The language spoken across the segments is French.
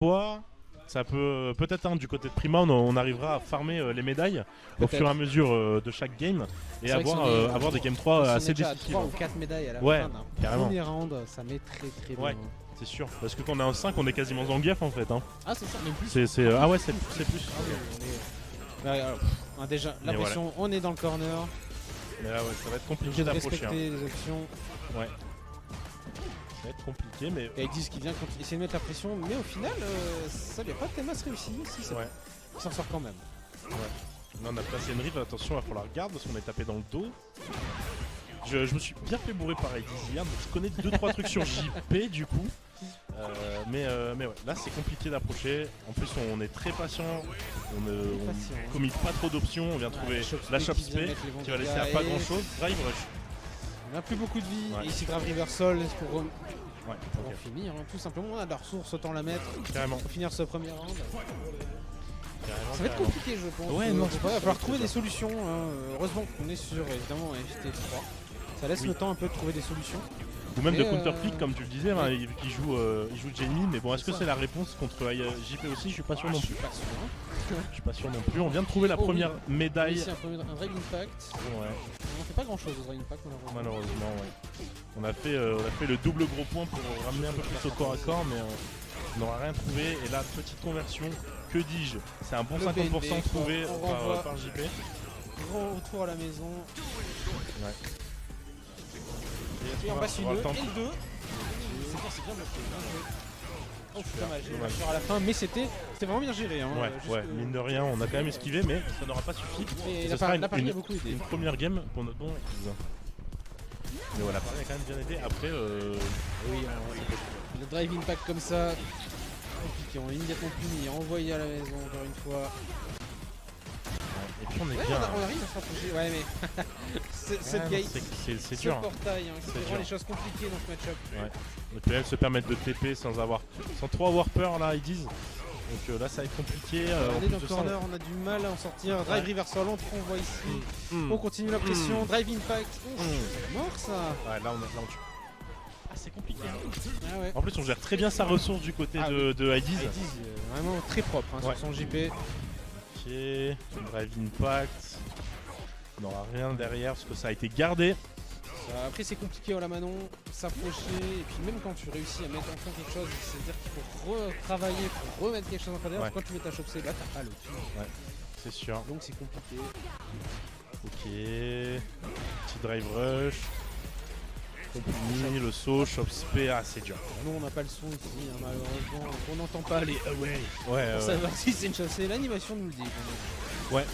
fois, ça peut peut-être du côté de Prima, on arrivera à farmer les médailles au fur et à mesure de chaque game et avoir des game 3 assez décisifs. 3 ou 4 médailles à la Ouais, fin d'un carrément. premier round, ça met très bien. Ouais, c'est sûr. Parce que quand on est en 5, on est quasiment Zangief en fait. Hein. Ah, c'est ça, même plus. Ah ouais, c'est plus. Ah, oui, ouais, alors, déjà, la Mais pression, on est dans le corner. Mais là, ouais, ça va être compliqué Obligé de d'approcher. respecter les options. Ouais. Ça va être compliqué, mais. Et ils disent qu'il vient essayer de mettre la pression, mais au final, ça lui a pas tellement réussi. Si, ça Ouais. il s'en sort quand même. Ouais. Là, on a placé une rive, attention, il va falloir garder parce qu'on est tapé dans le dos. Je me suis bien fait bourrer par Edis hier, donc je connais 2-3 trucs sur JP du coup. Mais ouais, là c'est compliqué d'approcher. En plus, on est très patient. On ne commit pas trop d'options. On vient trouver la Chop Spé qui va laisser à pas grand chose. Drive Rush. On n'a plus beaucoup de vie. Ouais. Et ici, Grave Reversal pour Ouais, finir. Hein. Tout simplement, on a de la ressource, autant la mettre. carrément. Pour finir ce premier round. Carrément, Ça va être compliqué, je pense. Ouais, non, il va falloir trouver des solutions. Hein. Heureusement qu'on est sur évidemment FT3. Ça laisse le temps un peu de trouver des solutions. Ou même de counterpick comme tu le disais, hein, il joue Jenny, mais bon, est-ce que c'est la réponse contre JP aussi? Je suis pas sûr non plus. Je suis pas sûr non plus. On vient de trouver la première médaille. Ici, un Drive Impact. Ouais. On fait pas grand chose au Drive Impact Malheureusement, ouais. On a fait le double gros point pour ramener un peu plus au corps à corps, mais on n'aura rien trouvé. Et là, petite conversion, que dis-je? C'est un bon 50% trouvé par JP. Gros retour à la maison. Ouais. Et on passe une 2 et le 2. C'est bien bloqué. Oh, dommage à la fin, mais c'était vraiment bien géré. Hein, ouais, mine de rien, on a quand même esquivé, mais ça n'aura pas suffi. Et ce sera une première game pour notre bon Edis. Mais voilà, Paris a quand même bien aidé. Après, oui, le drive impact comme ça, compliqué. On est immédiatement puni, renvoyé à la maison encore une fois. Et puis on est bien. On arrive à se rapprocher. Ouais, mais cette gate, c'est dur. Ce portail, c'est vraiment les choses compliquées dans ce match-up. Ouais. Et puis elles se permettent de TP sans trop avoir peur là, ils disent. Donc là ça va être compliqué. On est dans le corner, on a du mal à en sortir. Drive reversal, on voit ici. On continue la pression. Drive impact. Mort ça. Ouais, là on tue. Ah, c'est compliqué. Ah ouais. En plus on gère très bien sa ressource du côté de Edis. Vraiment très propre sur son JP. Ok, Drive Impact. On n'aura rien derrière parce que ça a été gardé. Après c'est compliqué à la Manon, s'approcher, et puis même quand tu réussis à mettre enfin quelque chose, c'est-à-dire qu'il faut retravailler pour remettre quelque chose en derrière, quand tu mets ta Chop C, là t'as pas le tout. Ouais, c'est sûr. Donc c'est compliqué. Ok, petit drive rush. Compagnie, le saut, Chop Spé, c'est dur. Nous on n'a pas le son ici, hein, malheureusement, on n'entend pas les away. Ouais, pour savoir si c'est une Chop C, l'animation nous le dit. Ouais,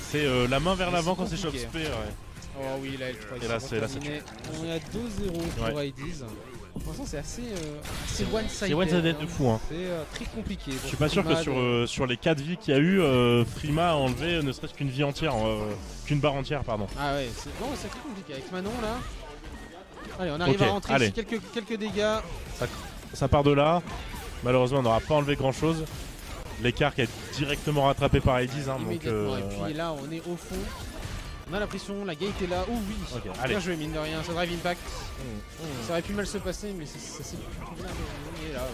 c'est la main vers l'avant quand c'est Chop Spé. Ouais. Oh oui, là, L3 et là c'est on est à 2-0 pour Edis. Pour l'instant, c'est assez one-sided. C'est one-sided de fou. Hein. C'est très compliqué. Je suis pas sûr que sur les 4 vies qu'il y a eu, Frima a enlevé ne serait-ce qu'une vie entière, qu'une barre entière, pardon. Ah ouais, c'est très compliqué. Avec Manon là. Allez, on arrive à rentrer ici, quelques dégâts. Ça part de là. Malheureusement, on n'aura pas enlevé grand-chose. L'écart qui est directement rattrapé par Edis. Hein, et puis là, on est au fond. On a la pression, la gate est là. Oh oui, bien joué mine de rien, ça drive impact. Ça aurait pu mal se passer, mais ça s'est plutôt bien. On est là.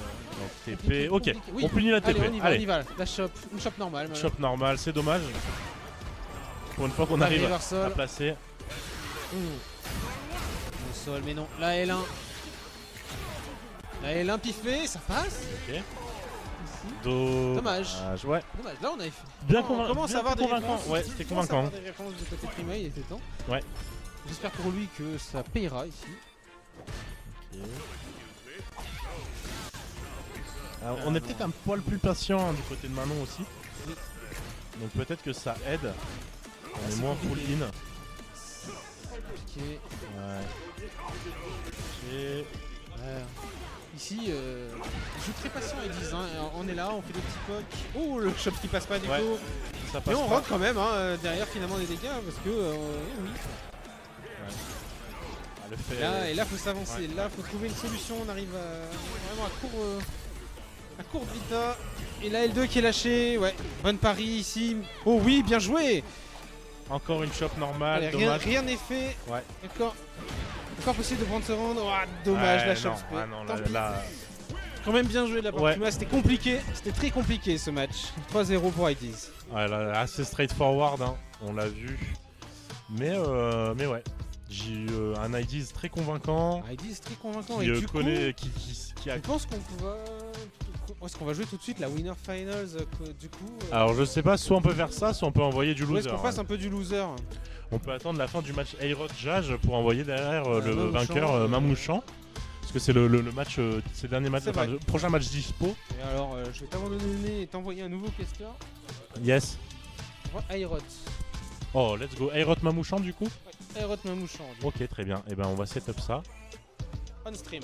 TP, ok, on punit la TP. On y va, la shop, une shop normale. Shop normale, c'est dommage. Pour une fois qu'on arrive à placer. Au sol, mais non, la L1. La L1 piffée, ça passe. Ok. Dommage. Ouais. Dommage. Là, on avait fait. Bien on commence à avoir des réponses. Ouais, c'était convaincant. Des réponses du côté Prima, il était temps. Ouais. J'espère pour lui que ça payera ici. Okay. Alors, on est peut-être un poil plus patient du côté de Manon aussi. Oui. Donc peut-être que ça aide. On est moins full in. Compliqué. Ouais. Ok. Ici, je suis très patient et disent, hein. On est là, on fait des petits pocs. Oh, le shop qui passe pas du coup. Ça passe mais on rentre quand même derrière finalement des dégâts parce que oui. Et là faut s'avancer, là faut trouver une solution, on arrive vraiment à court de vita. Et la L2 qui est lâchée, ouais, bonne pari ici. Oh oui, bien joué. Encore une shop normale, allez, dommage. Rien n'est fait. Ouais. Encore possible de prendre ce round. Oh, dommage la shop. Non, là, Quand même bien joué de la part Ouais. de Kuma, c'était compliqué, c'était très compliqué ce match. 3-0 pour IDs. Ouais, là, assez straightforward, hein, on l'a vu. Mais ouais, j'ai eu un IDs très convaincant. IDs très convaincant. Qui, Et du connaît, coup, qui a... je pense qu'on va... Est-ce qu'on va jouer tout de suite la Winner Finals du coup Alors je sais pas, soit on peut faire ça, soit on peut envoyer du Ou est-ce loser. qu'on fasse un peu du loser? On peut attendre la fin du match Aerot-Jage pour envoyer derrière le Mamouchan, vainqueur Mamouchan. Parce que c'est le match, c'est le dernier match, C'est vrai. le prochain match dispo. Et alors, je vais t'abandonner le nez et t'envoyer un nouveau caster. Yes. Aerot. Oh, let's go. Aerot Mamouchan du coup. Aerot Mamouchan. Ok, très bien. Et ben on va setup ça. On stream.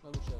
Mamouchan.